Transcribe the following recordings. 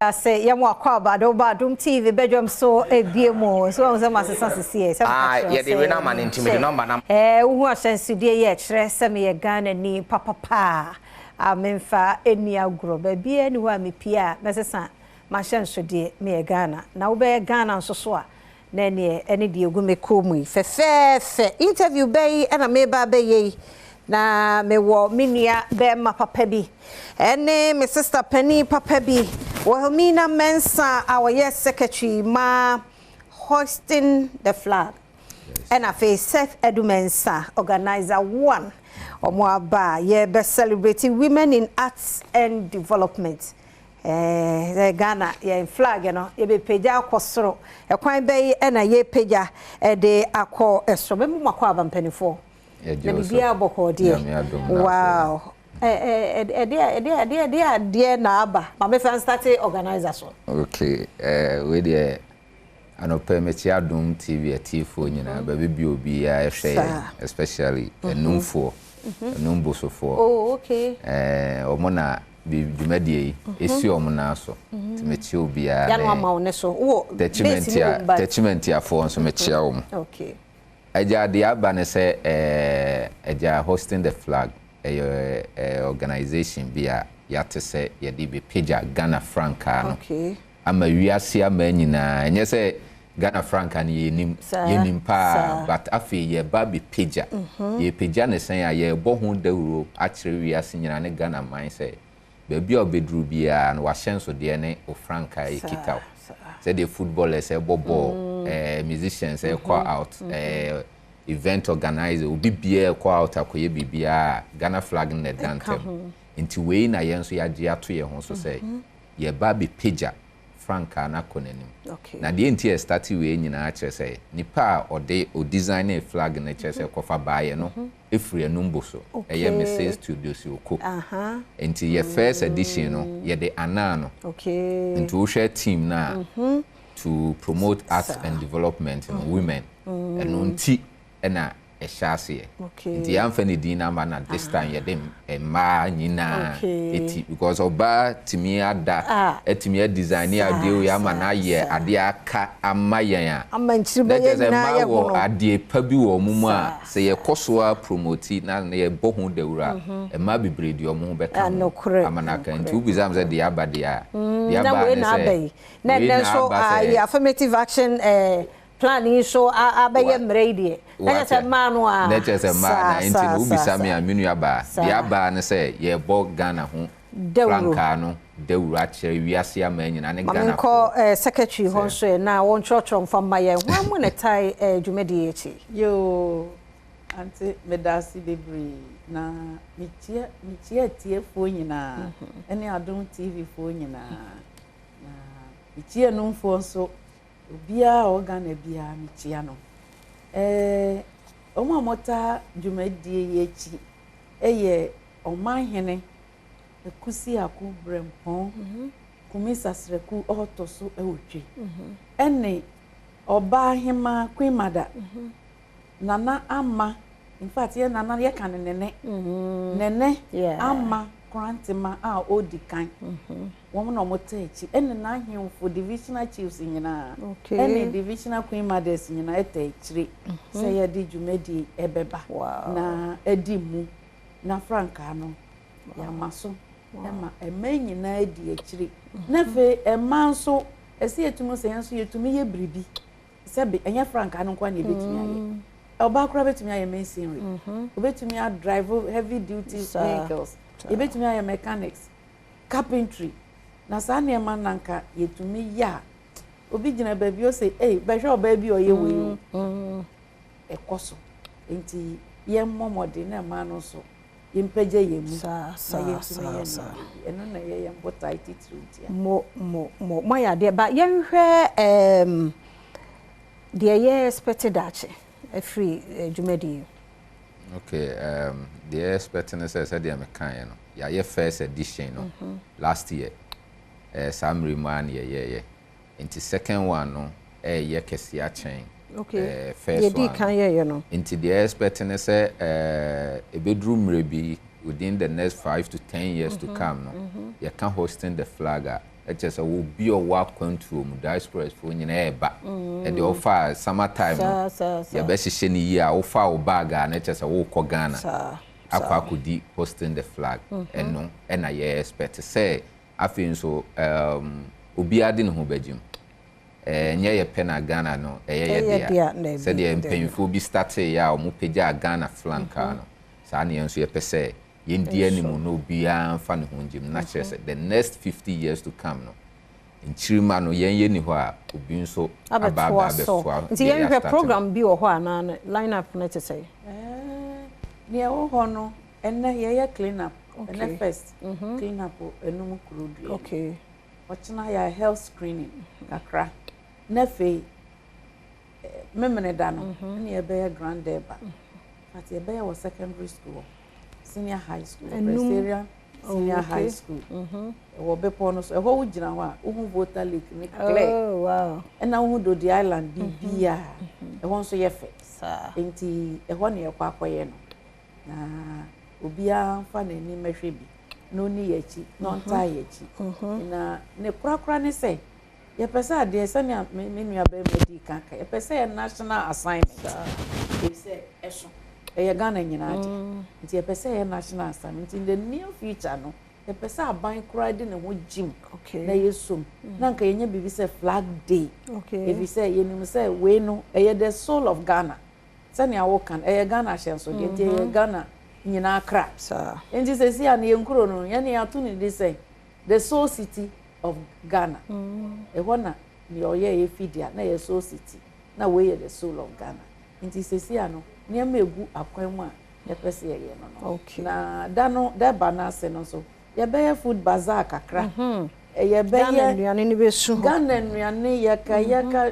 I say, you want to about Adom TV, bedroom so a BMO, so I was a master sense. Yeah, they were not man intimate number. Who was sense today yet, send me a gun and knee, papa. I'm in fa any agro, baby, anywhere me Pia, Mrs. My chance today, me a Ghana. Now be a Ghana so. Nene any deal go me komu fe interview bay and a meba bay na me wo minia be ma papa bi ene me sister Penny papa bi wo mi na mensa our yes secretary ma hoisting the flag and a face Seth Edumensa organizer one omo aba ye be celebrating women in arts and development. The Ghana ye flag no ye be peja akosoro e kwan be e na ye peja e de akọ eso me makọ abampanifo na bibia aboko de wow de na aba ma me fan start organizer so okay we dey anope me ti Adom TV atifo nyina ba bi obi ya ehwe especially enumfo enumbosofo oh okay omo na bi dwumadie esi omna so timechi obia ya no amawo ne so wo attachment ya for so mechia om okay eja de aba ne se eja hosting the flag organization bia ya te se ye de be page Ghana franca no okay ama wiase ama nyina enye se Ghana franca ni yenim pa but afi ye ba be page ye page ne sen ya ye bo hu dawuro a kire wiase nyina ne Ghana man se baby obedru bia na wahyenso de ne o franca e kikaw say the footballers say bobo musicians say call out event organizer obi bia call out akoye bibia Ghana flag in the dantem into we na yenso ya gie ato ye ho so say ye ba be page franca na konanim na de enti start we nyina a kire say nipa ode o design a flag na kire say kofa baaye no efri enumbo so eye Mrs Studios oko enti ye first edition no ye de anano into wo share team na to promote arts and development in women and unti na eshase enti amfa ne din na ma na this time ye dem ma nyina eti because oba timi ada etimi design ade ya ma na ye ade aka amayan a amanchiribe ye na ye wo ade pa bi wo mumu a se ye koso a promote na ye bohu dawura ma bibredi omu ho beka amanaka enti ubizam ze de abade a de aba ne se na so affirmative action planning so abaye mredi na se manu a na se ma na enti ubisa me aminu aba de aba ne se ye bo Ghana ho franca no dawuru a kire wiase ama nyina ne Ghana ko secretary ho so na won chotrom from maye wa mu ne tai dwumedi echi yo anti medasi debri na michia tie fo nyina ene Adom TV fo nyina na michia no fo so obia organa bia michia no omo amota dwumedi echi eye omanhene ekusi aku brempon kumisa sreku otoso ewotwe ene oba hima Queen Mother nana ama in fact ye nana ye kan nene ama krantima a odikan wo no mota echi ene na ahemfo divisional chiefs nyina ene divisional Queen Mothers nyina etechire say ye di dwumedi ebeba na edimu na franca no ya maso ema emenyi na edi echire na fe emanso ese yetumu se yanso yetumi ye bribi sebe enye franca no kwa na ebetumi aye oba kura betumi aye masonry obetumi a drive heavy duty vehicles ebetumi aye mechanics carpentry na sa na ema nanka yetumi ya obi gina baby o say be hwe oba bi oye we ekoso enti ye momode na ema no so yimpeje yemu sa eno na ye yambota attitude mo ya de ba yenhwe de ye expected ache free dwumedi okay the expecting say de me kan no ya ye first edition no last year Samri man ye into second one no ye kesi a chain okay first one kan ye no into the expecting say a bedroom rebi within the next 5 to 10 years to come no you can hosting the flag just a will be a walk into diaspora for in eba and the offer summertime your best shiny year or foul bag and it's just a walk Ghana I could be hosting the flag and no and I expect to say I feel so Ubi adin who bedroom nye pena Ghana no dia said the painful be started ya or mupeja Ghana flanka no sani enso ye pese ye ndie ni mo no bia fa ne honjim na chere say the next 50 years to come no nchirima no ye ni ho a obi nso ababa abefo nti ye hwe program bi wo ho ana line up na say ne wo ho no enne ye clean up enne first clean up enum kuro okay ochina ya health screening kakra na fe memene da no ne ye be grand deba at ye be was secondary school senior high school presbyterian senior high school wo be pono so e ho wugina ho a wo voter lake ni clear oh wow e na wo do the island bibia e ho so ye fe enti e ho ne ye kwa akoye no na obia fa na ni mehwe bi no ni yechi no nta yechi na ne kura ne say ye pesa de se ne me nua be medi kanka ye pesa ye national assignment e say eso e Ghana nyina ade nti ye pesa ye national assignment in the near future no ye pesa aban kura de ne ho jim na yesom na nka ye nya bibi say flag day if you say ye nim say we no e the soul of Ghana se ne awo kan e Ghana hyenso de nti ye Ghana nyina akra nti se si an ye nkuro no ye ne ato ne de say the soul city of Ghana e hona ni oye ye fidia na ye soul city na we ye the soul of Ghana nti se si ano ne ma egu akwan mu a ye pese ye no na da no da ba na se no so ye be ye food bazaar kakra ye be ye Ghana nnuane ni besu Ghana nnuane ye ka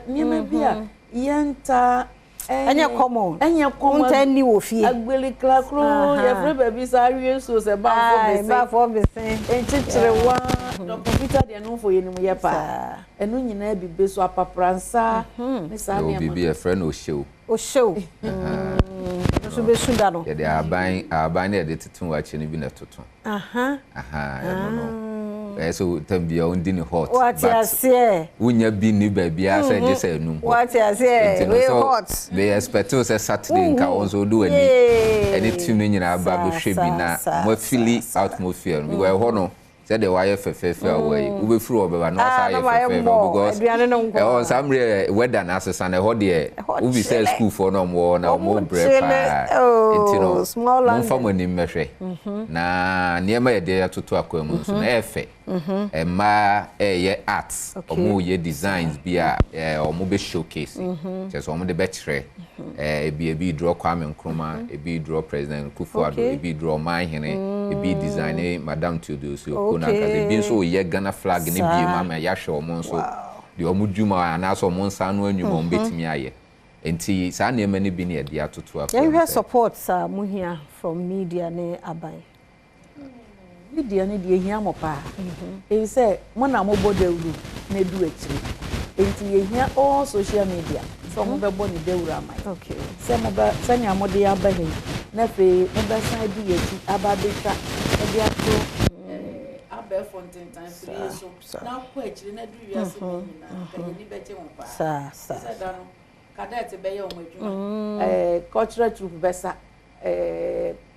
ni ma bia ye nta enye common nta ni wo fie agbeli klakro ye fre baby sa wie so se ba fo be sen enchichire wa no computer de no fo ye nim ye pa enu nyina bi be so apapransa ni sa ne ma bi e friend o show so be sunda no ye de aban na de tetun wa che ni bi na tutun no so tambia on din hot what you say unya bi ni baby asa je say enum what you say we hot they expect say Saturday nka on so do ani team no nyina ba be hwe bi na mo feel atmosphere no because ho no say the wire fefefe away we be free obeba no say fefefe because on samre weather na asesa na ho de we be say school for no more na mo brepa no mo famo ni mehwe na niema ye de atoto akwam so na efe ma ye arts omo ye designs bia omo be showcase just omo de be kire ebi draw Kwame Nkrumah ebi draw President Kufuor ebi draw Mahene ebi design Madam Theodosio Kona kaze ebi so ye Ghana flag ni bi mama ya hwe omo so de omo dwuma na so omo nsa no anwuma omo betimi aye enti sa na emani bi na ye de atoto akwam you support sa muhia from media ne aban media ne de hia mo pa e say mo na mo bodawuru na du akiri enti ye hia all social media so mo be bo ni dawuru amai se mo be sanya mo de abahin na fe mo be san di yeti ababetwa e de ato abe fonten time so na ko akiri na du wiase ni na ka ni beje won pa sa da no cadet be ye o madwuma cultural troupe besa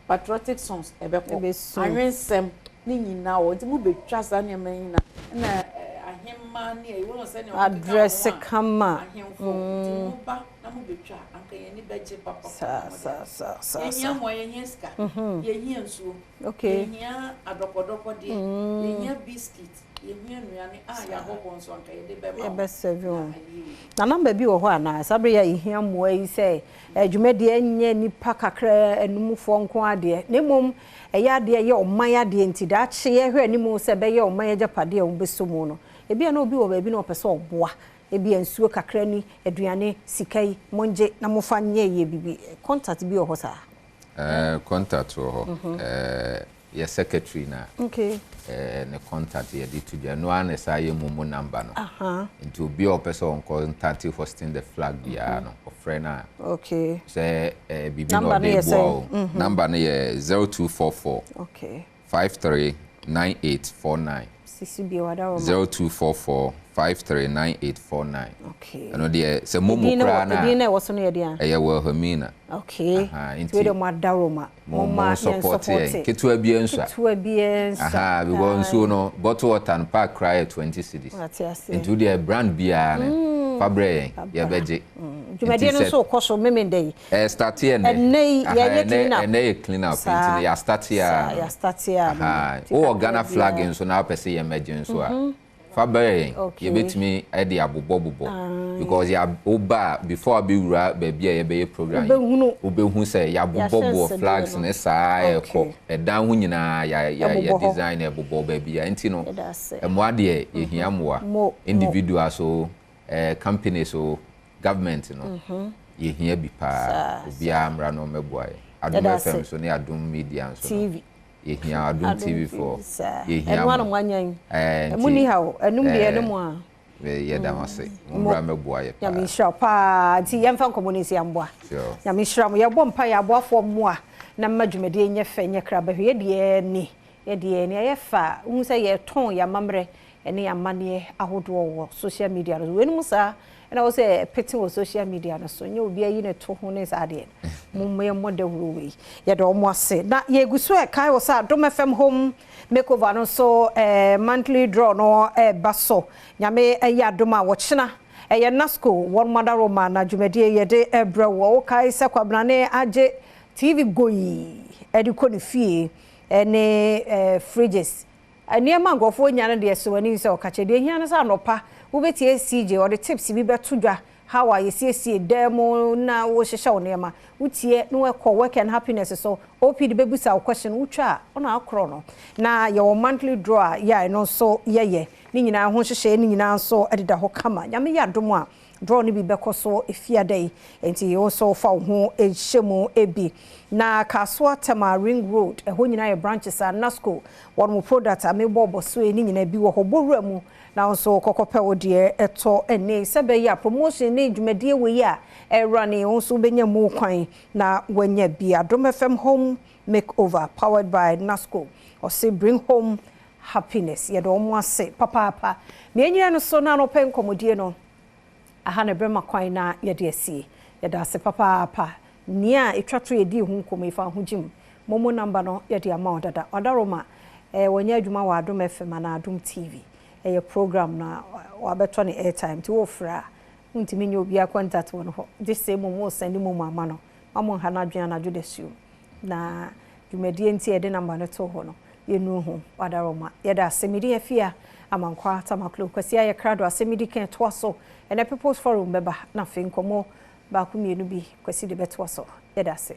patriotic songs ebeko anwensem ni nyina wo nti mu betwa sa ne manyina na ahemma ne e won se ne address kama ahemfo nti mu ba na mu betwa anka ye ni beje papa sa ye hia mo ye hia ska ye hia nsuo ye hia adokodoko de ye hia biscuit ye hia nuane ya bobon so anka ye de be ma be serve na number bi wo ho ana sabre ya hia mo yi se adwumade anya nipa kakra enumfo nko ade ne mom eya ade ye oman ade nti da che ye hwe ni mo se be ye oman agapade a wo beso mu no ebi na obi wo ba bi na opese oboa ebi ansuo kakra ni aduane sikai monje na mofa nye ye bibi contact bi wo ho sa contact wo ho your secretary na ne contact ye di to no an say ye mumu number no into obi opese on contact hosting the flag bia no ofre na say bibi no dey bo number no ye 0244 539849 CCB Wadaroma 0244 539849. Okay. And the se momo kra na Dina was on your eye wo hamina. Okay. Into the Wadaroma. Mama support ketu bia nso. Ketu bia nso. Aha, because so no bottle water and pack cry 20 cedis. Into the brand bia ne fabre ye beje. Jumadi no so koso memende. Start here ne. And clean up into ya start here. Ya start here. Aha. O Ghana flag nso na pese ye emergency so a. Fabre ye betimi e de abobo because ya oba before be wura baby ye be program obehu say ya abobo flags ne saa e ko e dan hu nyina ya design e bobo baby ya enti no e mo ade ye hia moa individual so company so government no ye hia bi pa obi amra no meboa Adom FM so ne Adom media so TV ye hia Adom TV for ye hia and one wanyan muni hawo enum de enum a ye da wase mbra meboa ye ya mi sha pa ti yemfa community amboa ya mi sha mo ye bom pa ya aboafo mo a na madwumade nye fe nye kra ba hwe ye de ni ye fa hu se ye ton ya mamre ene ya mane ahodo wo social media no wenum sa and I was pitting on social media na so nye obi ayi ne to ho ne sade mumme modawuro we ye do mo ase na ye guso e kai wo sa Adom FM home makeover no so monthly draw no baso nyame ya Adom a wo chena ye nasco won Wadaroma na dwumade ye de ebra wo kai se kwabrane age TV goyi ediko ne fie ene fridges aniema ngofo nyane de so ani se o ka chede hia ne sa nopa ubetie CJ or the tips bi beto dwa how are you see demo na wo hehye wo nema utie no work and happiness so OP the bebusa question utwa ona akro no na your monthly draw ya no so ye ni nyina ho hehye ni nyina so ededa ho kama nyame ya Adom a draw ni bi bekoso efiadai enti yo so fa ho ehemu ebi na Kaswa Tama Ring Road ho nyina ye branches a Nasco one mo product amebobo so ni nyina bi wo ho bowura mu na so kokope wo de eto ene sebe ya promotion ne dwumade we ya running also benya mu kwan na wanya bi Adom FM home makeover powered by Nasco or say bring home happiness ye do mo ase papa me nyina no so na no pen komodie no aha na brema kwan na ye de asie ye da ase papa nia etwato ye di hu nkomo ifa ho jim momo number no ye de amount dada Wadaroma wanya adwuma wa Adom FM na Adom TV a program na wabeto ne airtime ti wo fra untimi nya obi a contact won ho this same mo send mo mama no mamo ha na adwan na judesu na dwumadi enti e de number no to ho no ye nu ho Wadaroma ye da semidi afia amankwa tamaklo kwasi aye krado asemidi ken to so and a people's forum beba na fe nkomo ba ku mienu bi kwasi de beto so ye da se